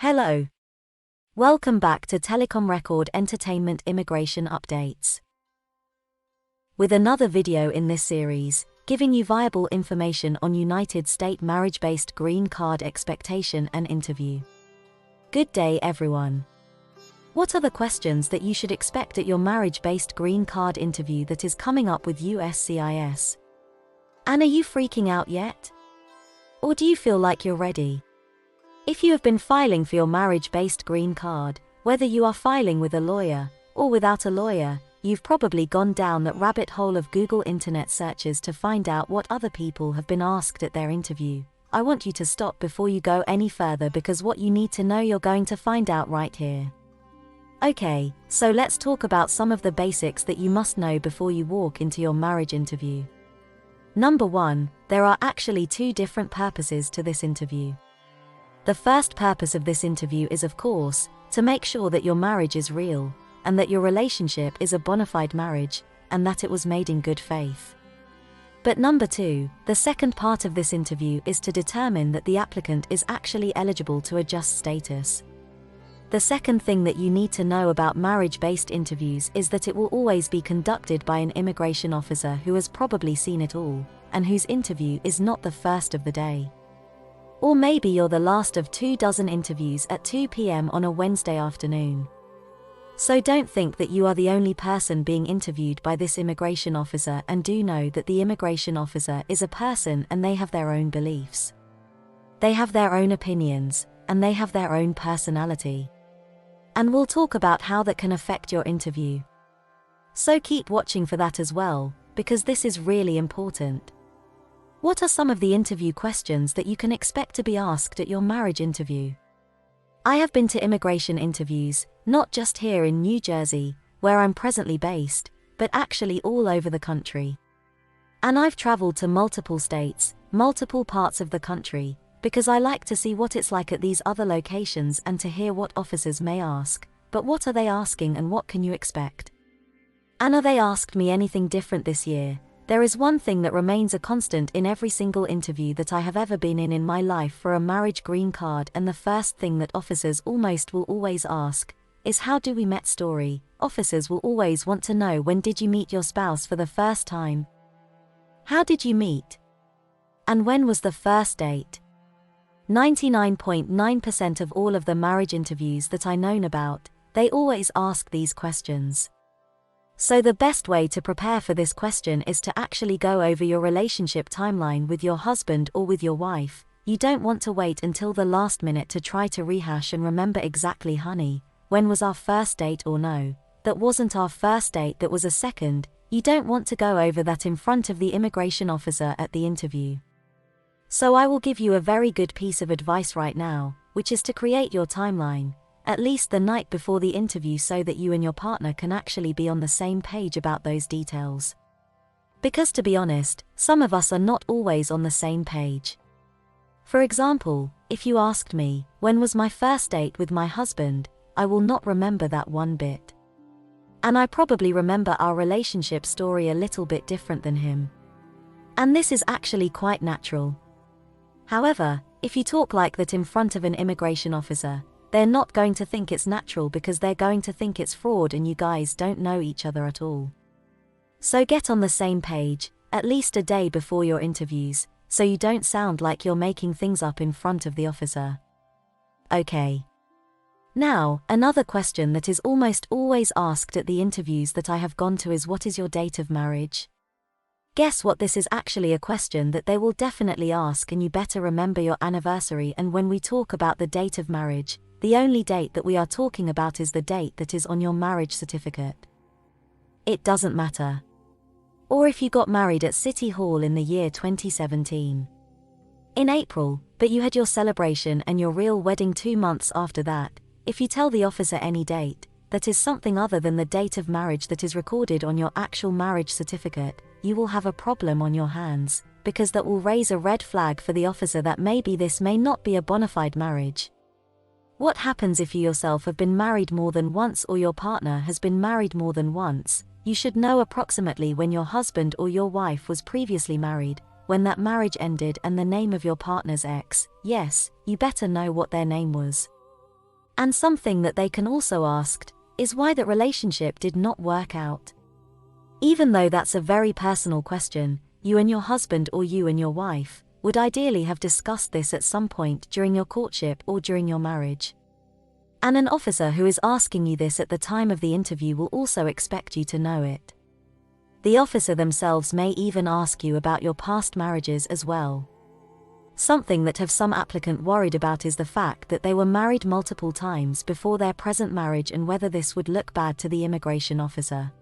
Hello. Welcome back to TELECOMRECORD Entertainment Immigration Updates. With another video in this series, giving you viable information on United States marriage-based green card expectation and interview. Good day everyone. What are the questions that you should expect at your marriage-based green card interview that is coming up with USCIS? And are you freaking out yet? Or do you feel like you're ready? If you have been filing for your marriage-based green card, whether you are filing with a lawyer or without a lawyer, you've probably gone down that rabbit hole of Google internet searches to find out what other people have been asked at their interview. I want you to stop before you go any further because what you need to know you're going to find out right here. Okay, so let's talk about some of the basics that you must know before you walk into your marriage interview. Number 1, there are actually two different purposes to this interview. The first purpose of this interview is, of course, to make sure that your marriage is real, and that your relationship is a bona fide marriage, and that it was made in good faith. But number 2, the second part of this interview is to determine that the applicant is actually eligible to adjust status. The second thing that you need to know about marriage-based interviews is that it will always be conducted by an immigration officer who has probably seen it all, and whose interview is not the first of the day. Or maybe you're the last of 24 interviews at 2 p.m. on a Wednesday afternoon. So don't think that you are the only person being interviewed by this immigration officer, and do know that the immigration officer is a person and they have their own beliefs. They have their own opinions, and they have their own personality. And we'll talk about how that can affect your interview. So keep watching for that as well, because this is really important. What are some of the interview questions that you can expect to be asked at your marriage interview? I have been to immigration interviews, not just here in New Jersey, where I'm presently based, but actually all over the country. And I've traveled to multiple states, multiple parts of the country, because I like to see what it's like at these other locations and to hear what officers may ask. But what are they asking and what can you expect? And are they asked me anything different this year? There is one thing that remains a constant in every single interview that I have ever been in my life for a marriage green card, and the first thing that officers almost will always ask is, how do we met story? Officers will always want to know, when did you meet your spouse for the first time? How did you meet? And when was the first date? 99.9% of all of the marriage interviews that I know about, they always ask these questions. So the best way to prepare for this question is to actually go over your relationship timeline with your husband or with your wife. You don't want to wait until the last minute to try to rehash and remember exactly, honey, when was our first date? Or no, that wasn't our first date, that was a second. You don't want to go over that in front of the immigration officer at the interview. So I will give you a very good piece of advice right now, which is to create your timeline, at least the night before the interview, so that you and your partner can actually be on the same page about those details. Because to be honest, some of us are not always on the same page. For example, if you asked me, when was my first date with my husband, I will not remember that one bit. And I probably remember our relationship story a little bit different than him. And this is actually quite natural. However, if you talk like that in front of an immigration officer, they're not going to think it's natural, because they're going to think it's fraud and you guys don't know each other at all. So get on the same page, at least a day before your interviews, so you don't sound like you're making things up in front of the officer. Okay. Now, another question that is almost always asked at the interviews that I have gone to is, what is your date of marriage? Guess what, this is actually a question that they will definitely ask, and you better remember your anniversary. And when we talk about the date of marriage, the only date that we are talking about is the date that is on your marriage certificate. It doesn't matter. Or if you got married at City Hall in the year 2017. In April, but you had your celebration and your real wedding 2 months after that, if you tell the officer any date that is something other than the date of marriage that is recorded on your actual marriage certificate, you will have a problem on your hands, because that will raise a red flag for the officer that maybe this may not be a bona fide marriage. What happens if you yourself have been married more than once, or your partner has been married more than once? You should know approximately when your husband or your wife was previously married, when that marriage ended, and the name of your partner's ex. Yes, you better know what their name was. And something that they can also ask is why that relationship did not work out. Even though that's a very personal question, you and your husband or you and your wife would ideally have discussed this at some point during your courtship or during your marriage. And an officer who is asking you this at the time of the interview will also expect you to know it. The officer themselves may even ask you about your past marriages as well. Something that have some applicant worried about is the fact that they were married multiple times before their present marriage and whether this would look bad to the immigration officer.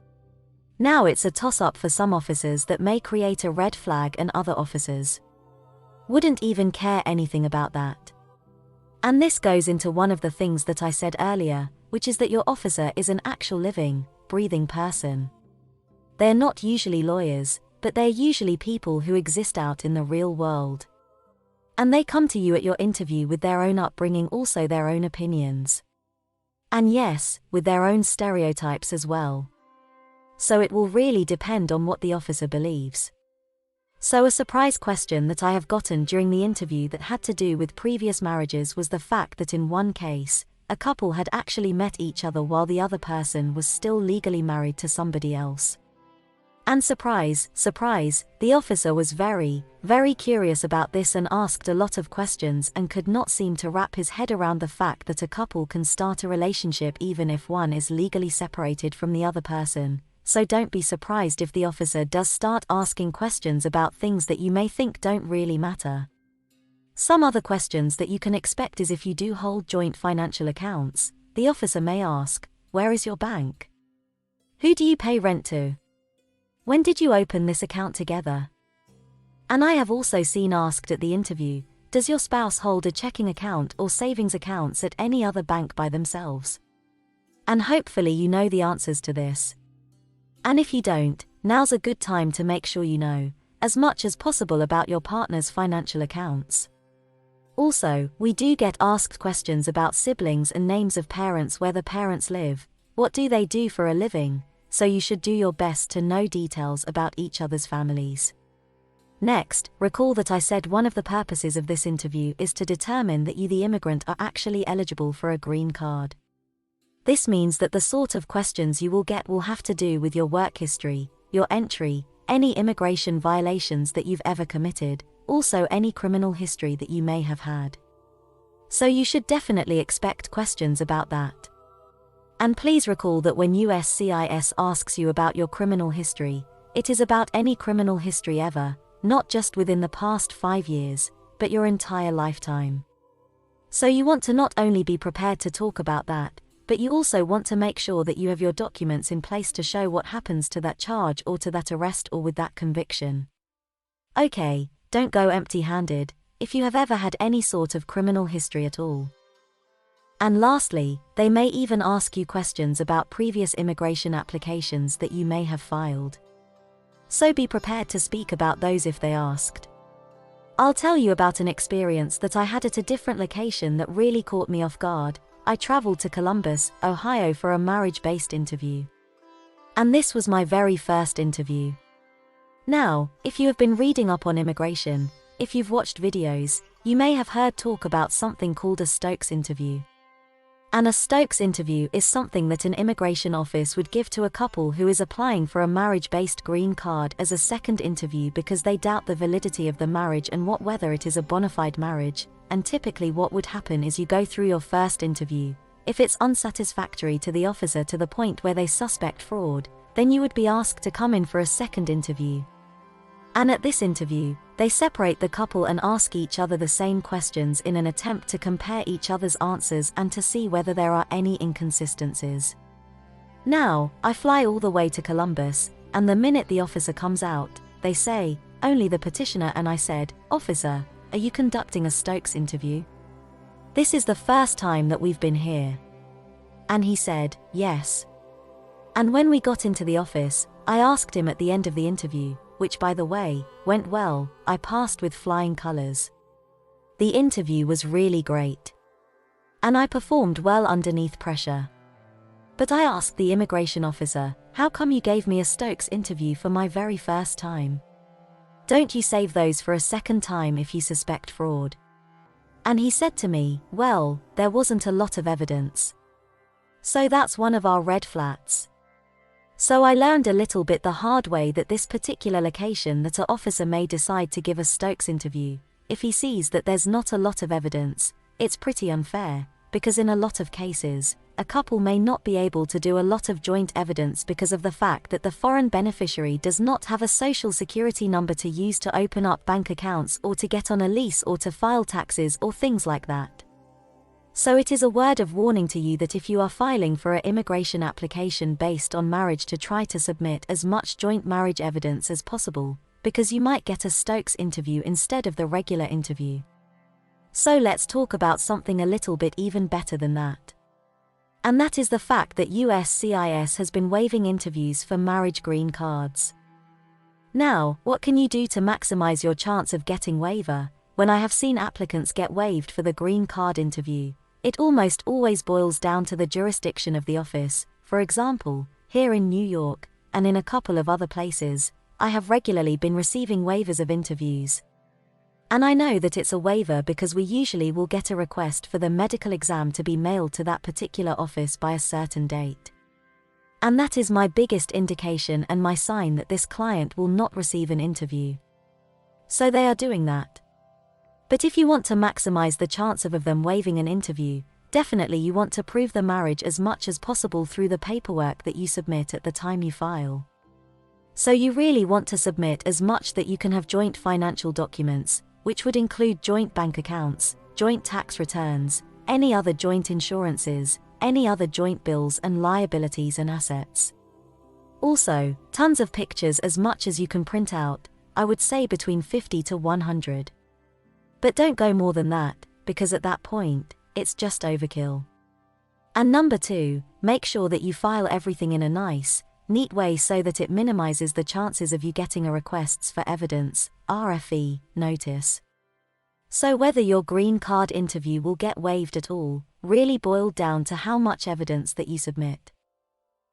Now it's a toss-up for some officers that may create a red flag, and other officers wouldn't even care anything about that. And this goes into one of the things that I said earlier, which is that your officer is an actual living, breathing person. They're not usually lawyers, but they're usually people who exist out in the real world. And they come to you at your interview with their own upbringing, also their own opinions. And yes, with their own stereotypes as well. So it will really depend on what the officer believes. So a surprise question that I have gotten during the interview that had to do with previous marriages was the fact that in one case, a couple had actually met each other while the other person was still legally married to somebody else. And surprise, surprise, the officer was very, very curious about this and asked a lot of questions and could not seem to wrap his head around the fact that a couple can start a relationship even if one is legally separated from the other person. So don't be surprised if the officer does start asking questions about things that you may think don't really matter. Some other questions that you can expect is if you do hold joint financial accounts, the officer may ask, where is your bank? Who do you pay rent to? When did you open this account together? And I have also seen asked at the interview, does your spouse hold a checking account or savings accounts at any other bank by themselves? And hopefully you know the answers to this. And if you don't, now's a good time to make sure you know as much as possible about your partner's financial accounts. Also, we do get asked questions about siblings and names of parents, where the parents live, what do they do for a living, so you should do your best to know details about each other's families. Next, recall that I said one of the purposes of this interview is to determine that you, the immigrant, are actually eligible for a green card. This means that the sort of questions you will get will have to do with your work history, your entry, any immigration violations that you've ever committed, also any criminal history that you may have had. So you should definitely expect questions about that. And please recall that when USCIS asks you about your criminal history, it is about any criminal history ever, not just within the past 5 years, but your entire lifetime. So you want to not only be prepared to talk about that, but you also want to make sure that you have your documents in place to show what happens to that charge or to that arrest or with that conviction. Okay, don't go empty-handed if you have ever had any sort of criminal history at all. And lastly, they may even ask you questions about previous immigration applications that you may have filed. So be prepared to speak about those if they asked. I'll tell you about an experience that I had at a different location that really caught me off guard. I traveled to Columbus, Ohio for a marriage-based interview. And this was my very first interview. Now, if you have been reading up on immigration, if you've watched videos, you may have heard talk about something called a Stokes interview. And a Stokes interview is something that an immigration office would give to a couple who is applying for a marriage-based green card as a second interview because they doubt the validity of the marriage and whether it is a bona fide marriage. And typically what would happen is you go through your first interview. If it's unsatisfactory to the officer to the point where they suspect fraud, then you would be asked to come in for a second interview. And at this interview, they separate the couple and ask each other the same questions in an attempt to compare each other's answers and to see whether there are any inconsistencies. Now, I fly all the way to Columbus, and the minute the officer comes out, they say, only the petitioner, and I said, officer, are you conducting a Stokes interview? This is the first time that we've been here. And he said, yes. And when we got into the office, I asked him at the end of the interview, which by the way, went well, I passed with flying colors. The interview was really great. And I performed well underneath pressure. But I asked the immigration officer, how come you gave me a Stokes interview for my very first time? Don't you save those for a second time if you suspect fraud? And he said to me, well, there wasn't a lot of evidence. So that's one of our red flags. So I learned a little bit the hard way that this particular location that an officer may decide to give a Stokes interview, if he sees that there's not a lot of evidence, it's pretty unfair, because in a lot of cases, a couple may not be able to do a lot of joint evidence because of the fact that the foreign beneficiary does not have a social security number to use to open up bank accounts or to get on a lease or to file taxes or things like that. So it is a word of warning to you that if you are filing for an immigration application based on marriage, to try to submit as much joint marriage evidence as possible, because you might get a Stokes interview instead of the regular interview. So let's talk about something a little bit even better than that. And that is the fact that USCIS has been waiving interviews for marriage green cards. Now, what can you do to maximize your chance of getting waiver? When I have seen applicants get waived for the green card interview, it almost always boils down to the jurisdiction of the office. For example, here in New York, and in a couple of other places, I have regularly been receiving waivers of interviews. And I know that it's a waiver because we usually will get a request for the medical exam to be mailed to that particular office by a certain date. And that is my biggest indication and my sign that this client will not receive an interview. So they are doing that. But if you want to maximize the chance of them waiving an interview, definitely you want to prove the marriage as much as possible through the paperwork that you submit at the time you file. So you really want to submit as much that you can have joint financial documents, which would include joint bank accounts, joint tax returns, any other joint insurances, any other joint bills and liabilities and assets. Also, tons of pictures, as much as you can print out, I would say between 50 to 100. But don't go more than that, because at that point, it's just overkill. And number 2, make sure that you file everything in a nice, neat way so that it minimizes the chances of you getting a requests for evidence, RFE, notice. So whether your green card interview will get waived at all, really boiled down to how much evidence that you submit.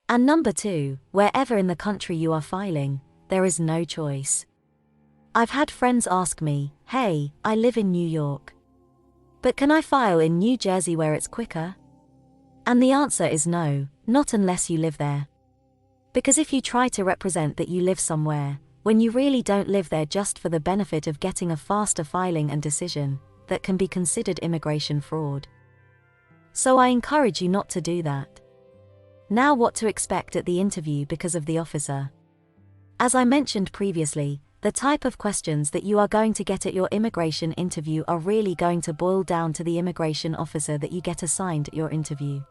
And number 2, wherever in the country you are filing, there is no choice. I've had friends ask me, hey, I live in New York, but can I file in New Jersey where it's quicker? And the answer is no, not unless you live there. Because if you try to represent that you live somewhere, when you really don't live there just for the benefit of getting a faster filing and decision, that can be considered immigration fraud. So I encourage you not to do that. Now, what to expect at the interview because of the officer. As I mentioned previously, the type of questions that you are going to get at your immigration interview are really going to boil down to the immigration officer that you get assigned at your interview.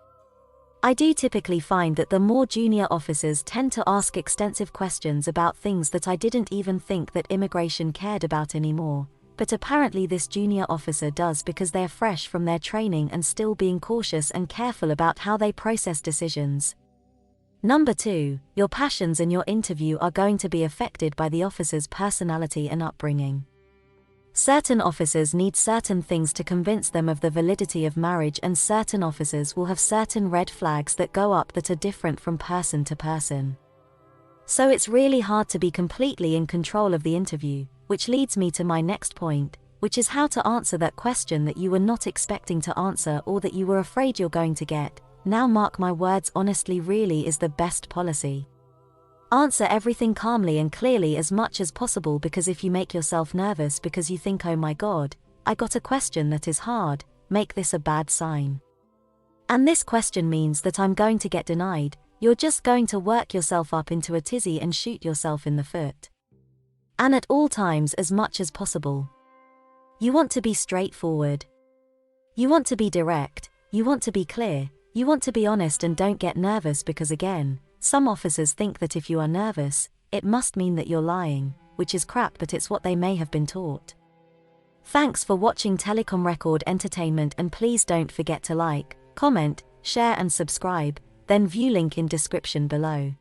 I do typically find that the more junior officers tend to ask extensive questions about things that I didn't even think that immigration cared about anymore, but apparently this junior officer does because they're fresh from their training and still being cautious and careful about how they process decisions. Number 2, your passions in your interview are going to be affected by the officer's personality and upbringing. Certain officers need certain things to convince them of the validity of marriage, and certain officers will have certain red flags that go up that are different from person to person. So it's really hard to be completely in control of the interview, which leads me to my next point, which is how to answer that question that you were not expecting to answer or that you were afraid you're going to get. Now mark my words, honestly really is the best policy. Answer everything calmly and clearly as much as possible, because if you make yourself nervous because you think, oh my god, I got a question that is hard, make this a bad sign. And this question means that I'm going to get denied, you're just going to work yourself up into a tizzy and shoot yourself in the foot. And at all times, as much as possible, you want to be straightforward. You want to be direct, you want to be clear, you want to be honest, and don't get nervous because again, some officers think that if you are nervous, it must mean that you're lying, which is crap, but it's what they may have been taught. Thanks for watching Telecom Record Entertainment, and please don't forget to like, comment, share and subscribe, then view link in description below.